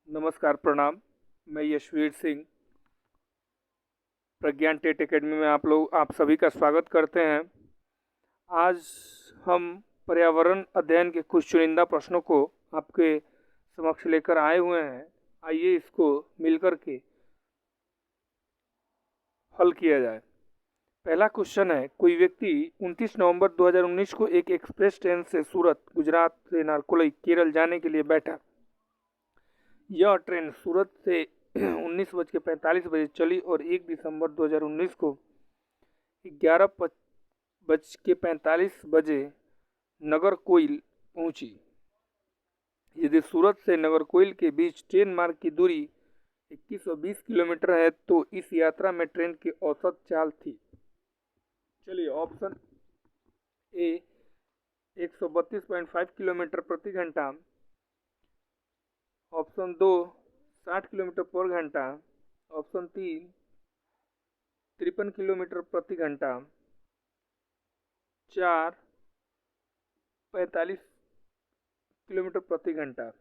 नमस्कार, प्रणाम। मैं यशवीर सिंह प्रज्ञान टेट एकेडमी में आप सभी का स्वागत करते हैं। आज हम पर्यावरण अध्ययन के कुछ चुनिंदा प्रश्नों को आपके समक्ष लेकर आए हुए हैं। आइए इसको मिलकर के हल किया जाए। पहला क्वेश्चन है, कोई व्यक्ति 29 नवंबर 2019 को एक एक्सप्रेस ट्रेन से सूरत, गुजरात से नारकोली, केरल जाने के लिए बैठा। यह ट्रेन सूरत से 19:45 चली और 1 दिसंबर 2019 को 11:45 नगरकोइल पहुंची। यदि सूरत से नगरकोइल के बीच ट्रेन मार्ग की दूरी 2120 किलोमीटर है तो इस यात्रा में ट्रेन की औसत चाल थी। चलिए, ऑप्शन ए 132.5 किलोमीटर प्रति घंटा, ऑप्शन 2 60 किलोमीटर पर घंटा, ऑप्शन 3 53 किलोमीटर प्रति घंटा, 4 45 किलोमीटर प्रति घंटा।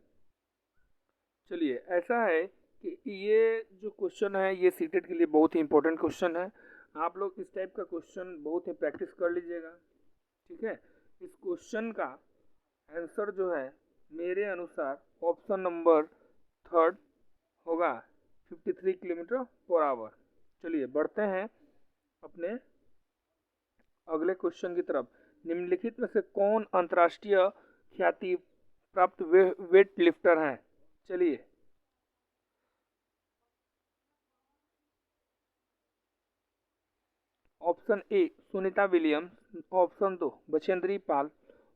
चलिए, ऐसा है कि ये जो क्वेश्चन है ये सीटेट के लिए बहुत ही इंपॉर्टेंट क्वेश्चन है। आप लोग इस टाइप का क्वेश्चन बहुत ही प्रैक्टिस कर लीजिएगा, ठीक है। इस क्वेश्चन का आंसर जो है मेरे अनुसार ऑप्शन नंबर थर्ड होगा, 53 किलोमीटर पर आवर। चलिए बढ़ते हैं अपने अगले क्वेश्चन की तरफ। निम्नलिखित में से कौन अंतर्राष्ट्रीय ख्याति प्राप्त वेट लिफ्टर हैं? चलिए, option A Sunita Williams, option 2 Bachendri Pal,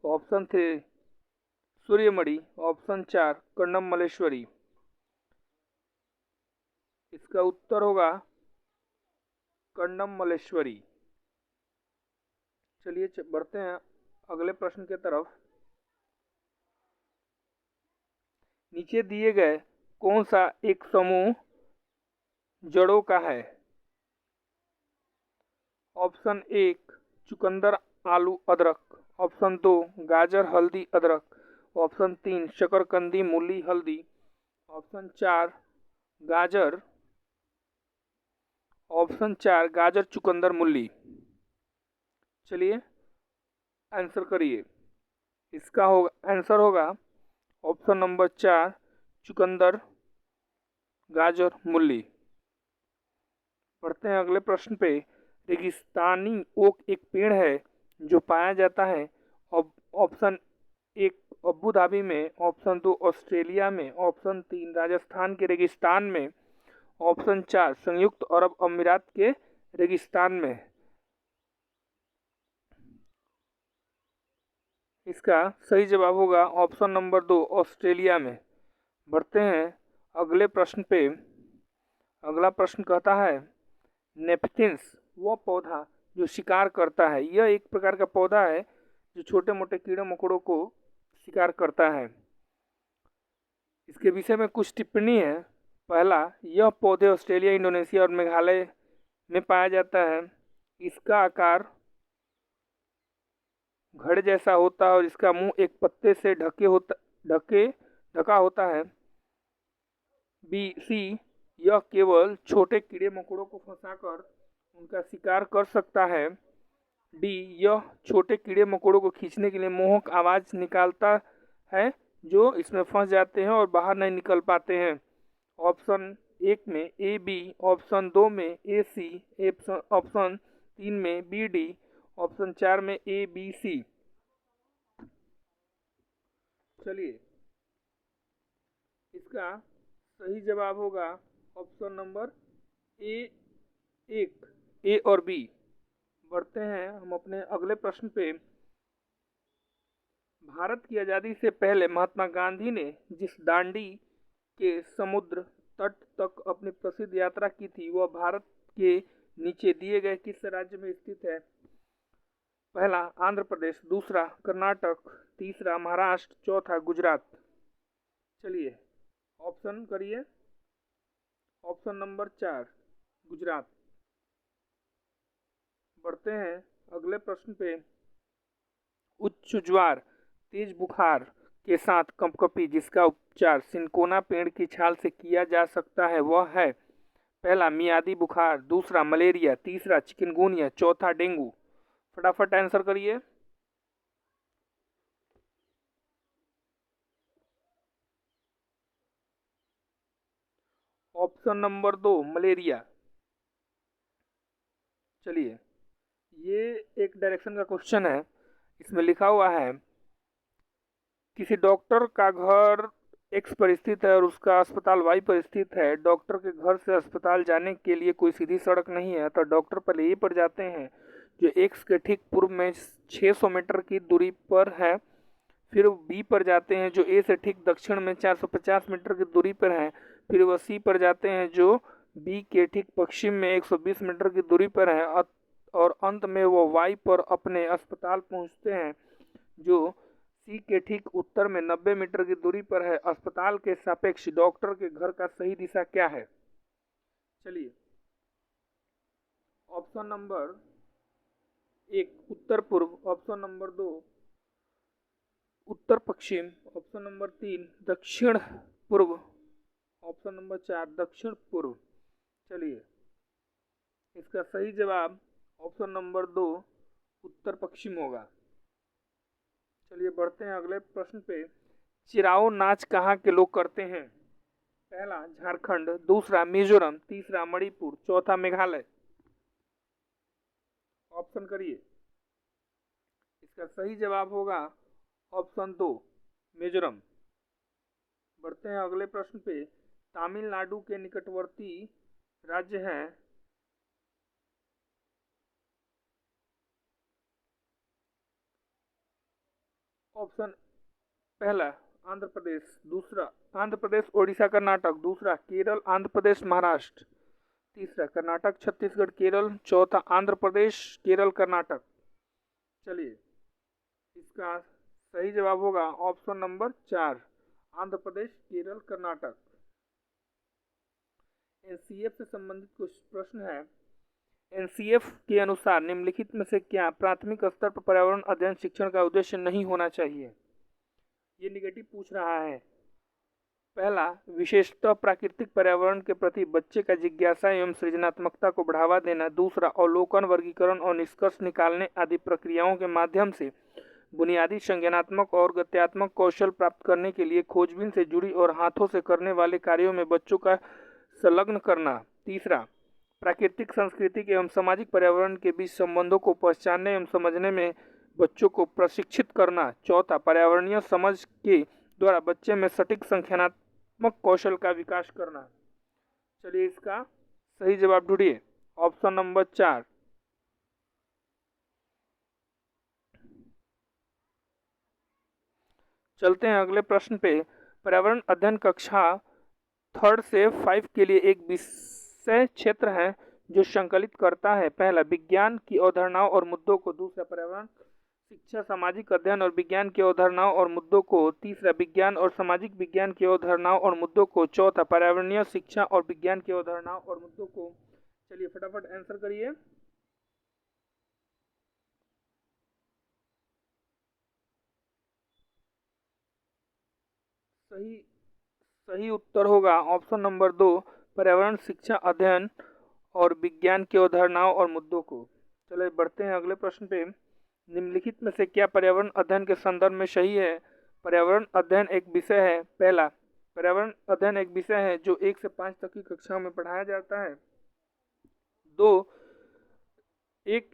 option 3 Suryamani, option 4 Karnam Malleswari. इसका उत्तर होगा कर्णम मल्लेश्वरी। चलिए बढ़ते हैं अगले प्रश्न की तरफ। नीचे दिए गए कौन सा एक समूह जड़ों का है? ऑप्शन 1 चुकंदर आलू अदरक, ऑप्शन 2 गाजर हल्दी अदरक, ऑप्शन 3 शकरकंदी मूली हल्दी, ऑप्शन 4 गाजर चुकंदर मूली। चलिए आंसर करिए। इसका आंसर होगा ऑप्शन नंबर 4 चुकंदर गाजर मूली। बढ़ते हैं अगले प्रश्न पे। रेगिस्तानी ओक एक पेड़ है जो पाया जाता है ऑप्शन 1 अबू धाबी में, ऑप्शन 2 ऑस्ट्रेलिया में, ऑप्शन 3 राजस्थान के रेगिस्तान में, ऑप्शन 4 संयुक्त अरब अमीरात के रेगिस्तान में। इसका सही जवाब होगा ऑप्शन नंबर 2 ऑस्ट्रेलिया में। बढ़ते हैं अगले प्रश्न पे। अगला प्रश्न कहता है, नेपथिन्स वह पौधा जो शिकार करता है। यह एक प्रकार का पौधा है जो छोटे मोटे कीड़े मकोड़ों को शिकार करता है। इसके विषय में कुछ टिप्पणी है। पहला, यह पौधे ऑस्ट्रेलिया, इंडोनेशिया और मेघालय में पाया जाता है। इसका आकार घड़े जैसा होता है और इसका मुंह एक पत्ते से ढका होता है। सी, यह केवल छोटे कीड़े मकोड़ों को फंसाकर उनका शिकार कर सकता है। डी, यह छोटे कीड़े मकोड़ों को खींचने के लिए मोहक आवाज निकालता है जो इसमें फंस जाते हैं और बाहर नहीं निकल पाते हैं। ऑप्शन 1 में ए बी, ऑप्शन 2 में ए सी, ऑप्शन 3 में बी डी, ऑप्शन 4 में ए बी सी। चलिए, इसका सही जवाब होगा ऑप्शन नंबर ए और बी। बढ़ते हैं हम अपने अगले प्रश्न पे। भारत की आज़ादी से पहले महात्मा गांधी ने जिस दांडी के समुद्र तट तक अपनी प्रसिद्ध यात्रा की थी वह भारत के नीचे दिए गए किस राज्य में स्थित है? पहला आंध्र प्रदेश, दूसरा कर्नाटक, तीसरा महाराष्ट्र, चौथा गुजरात। चलिए ऑप्शन करिए। Option number 4 Gujarat. बढ़ते हैं अगले प्रश्न पे। उच्च ज्वार, तेज बुखार, के साथ कंपकपी जिसका उपचार सिनकोना पेड़ की छाल से किया जा सकता है वह है पहला मियादी बुखार, दूसरा मलेरिया, तीसरा चिकनगुनिया, चौथा डेंगू। फटाफट आंसर करिए। Option number 2 malaria. चलिए, ये एक डायरेक्शन का क्वेश्चन है। इसमें लिखा हुआ है किसी डॉक्टर का घर एक्स पर स्थित है और उसका अस्पताल वाई पर स्थित है। डॉक्टर के घर से अस्पताल जाने के लिए कोई सीधी सड़क नहीं है, तो डॉक्टर पहले ए पर जाते हैं जो एक्स के ठीक पूर्व में 600 मीटर की दूरी पर है। फिर बी पर जाते हैं जो ए से ठीक दक्षिण में 450 मीटर की दूरी पर है। फिर वह सी पर जाते हैं जो बी के ठीक पश्चिम में 120 मीटर की दूरी पर है। और अंत में वो वाई पर अपने अस्पताल पहुंचते हैं जो सी के ठीक उत्तर में 90 मीटर की दूरी पर है। अस्पताल के सापेक्ष डॉक्टर के घर का सही दिशा क्या है? चलिए, ऑप्शन नंबर 1 उत्तर पूर्व, ऑप्शन नंबर 2 उत्तर पश्चिम, ऑप्शन नंबर 3 दक्षिण पूर्व, ऑप्शन नंबर 4 दक्षिण पूर्व। चलिए, इसका सही जवाब ऑप्शन नंबर 2 उत्तर पश्चिम होगा। चलिए बढ़ते हैं अगले प्रश्न पे। चिराओ नाच कहाँ के लोग करते हैं? पहला झारखंड, दूसरा मिजोरम, तीसरा मणिपुर, चौथा मेघालय। ऑप्शन करिए। इसका सही जवाब होगा ऑप्शन 2 मिजोरम। बढ़ते हैं अगले प्रश्न पे। तमिलनाडु के निकटवर्ती राज्य हैं ऑप्शन पहला आंध्र प्रदेश, दूसरा आंध्र प्रदेश ओडिशा कर्नाटक, दूसरा केरल आंध्र प्रदेश महाराष्ट्र, तीसरा कर्नाटक छत्तीसगढ़ केरल, चौथा आंध्र प्रदेश केरल कर्नाटक। चलिए, इसका सही जवाब होगा option number 4 Andhra Pradesh Kerala Karnataka. NCF से संबंधित कुछ प्रश्न है। एनसीएफ के अनुसार निम्नलिखित में से क्या प्राथमिक स्तर पर पर्यावरण अध्ययन शिक्षण का उद्देश्य नहीं होना चाहिए? ये निगेटिव पूछ रहा है। पहला, विशेषतः प्राकृतिक पर्यावरण के प्रति बच्चे का जिज्ञासा एवं सृजनात्मकता को बढ़ावा देना। दूसरा, अवलोकन, वर्गीकरण और निष्कर्ष निकालने आदि प्रक्रियाओं के माध्यम से बुनियादी संज्ञानात्मक और गत्यात्मक कौशल प्राप्त करने के लिए खोजबीन से जुड़ी और हाथों से करने वाले कार्यों में बच्चों का संलग्न करना। तीसरा, प्राकृतिक, सांस्कृतिक एवं सामाजिक पर्यावरण के बीच संबंधों को पहचानने एवं समझने में बच्चों को प्रशिक्षित करना। चौथा, पर्यावरणीय समझ के द्वारा बच्चे में सटीक संख्यात्मक कौशल का विकास करना। चलिए, इसका सही जवाब ढूंढिए। Option number 4। चलते हैं अगले प्रश्न पे। पर्यावरण अध्ययन कक्षा 3 से 5 के लिए एक विषय क्षेत्र है जो संकलित करता है पहला, विज्ञान की अवधारणाओं और मुद्दों को, दूसरा पर्यावरण शिक्षा सामाजिक अध्ययन और विज्ञान की अवधारणाओं और मुद्दों को, तीसरा विज्ञान और सामाजिक विज्ञान की अवधारणाओं और मुद्दों को, चौथा पर्यावरणीय शिक्षा और विज्ञान की अवधारणाओं और मुद्दों को। चलिए फटाफट आंसर करिए। सही सही उत्तर होगा ऑप्शन नंबर 2 पर्यावरण शिक्षा अध्ययन और विज्ञान की अवधारणाओं और मुद्दों को। चलिए बढ़ते हैं अगले प्रश्न पे। निम्नलिखित में से क्या पर्यावरण अध्ययन के संदर्भ में सही है? पर्यावरण अध्ययन एक विषय है। पहला, पर्यावरण अध्ययन एक विषय है जो 1 से 5 तक की कक्षाओं में पढ़ाया जाता है। 2 1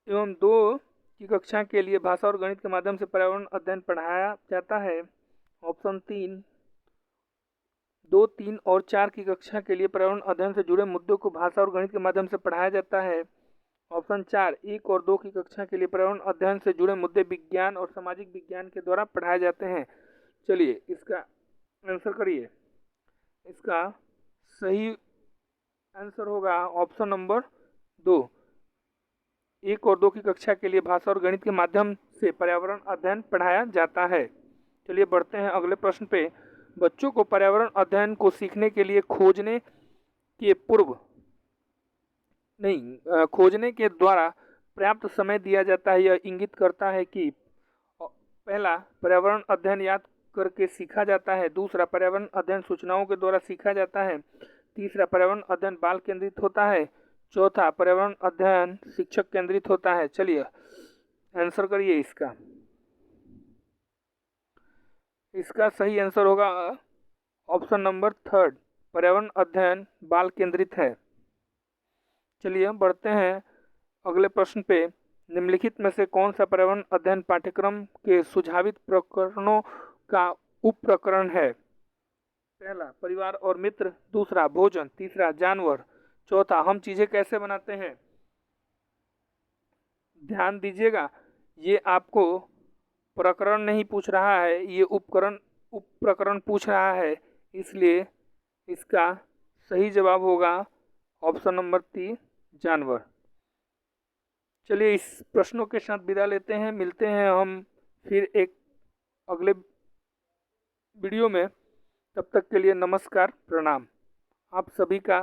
एवं 2 की कक्षा के लिए भाषा और गणित के माध्यम से पर्यावरण अध्ययन पढ़ाया जाता है। ऑप्शन 3 2 3 और 4 की कक्षा के लिए पर्यावरण अध्ययन से जुड़े मुद्दों को भाषा और गणित के माध्यम से पढ़ाया जाता है। ऑप्शन 4 1 और 2 की कक्षा के लिए पर्यावरण अध्ययन से जुड़े मुद्दे विज्ञान और सामाजिक विज्ञान के द्वारा पढ़ाए जाते हैं। चलिए इसका आंसर करिए। इसका सही आंसर होगा ऑप्शन नंबर 2 1 और 2 की कक्षा के लिए भाषा और गणित के माध्यम से पर्यावरण अध्ययन पढ़ाया जाता है। चलिए बढ़ते हैं अगले प्रश्न पे। बच्चों को पर्यावरण अध्ययन को सीखने के लिए खोजने के द्वारा पर्याप्त समय दिया जाता है। यह इंगित करता है कि पहला, पर्यावरण अध्ययन याद करके सीखा जाता है। दूसरा, पर्यावरण अध्ययन सूचनाओं के द्वारा सीखा जाता है। तीसरा, पर्यावरण अध्ययन बाल केंद्रित होता है। चौथा, पर्यावरण अध्ययन शिक्षक केंद्रित होता है। चलिए आंसर करिए इसका। इसका सही आंसर होगा ऑप्शन नंबर 3, पर्यावरण अध्ययन बाल केंद्रित है। चलिए बढ़ते हैं अगले प्रश्न पे। निम्नलिखित में से कौन सा पर्यावरण अध्ययन पाठ्यक्रम के सुझावित प्रकरणों का उप प्रकरण है? पहला, परिवार और मित्र। दूसरा, भोजन। तीसरा, जानवर। चौथा, हम चीजें कैसे बनाते हैं। ध्यान दीजिएगा, ये आपको प्रकरण नहीं पूछ रहा है, ये उप प्रकरण पूछ रहा है, इसलिए इसका सही जवाब होगा ऑप्शन नंबर 3, जानवर। चलिए इस प्रश्नों के साथ विदा लेते हैं। मिलते हैं हम फिर एक अगले वीडियो में। तब तक के लिए नमस्कार, प्रणाम। आप सभी का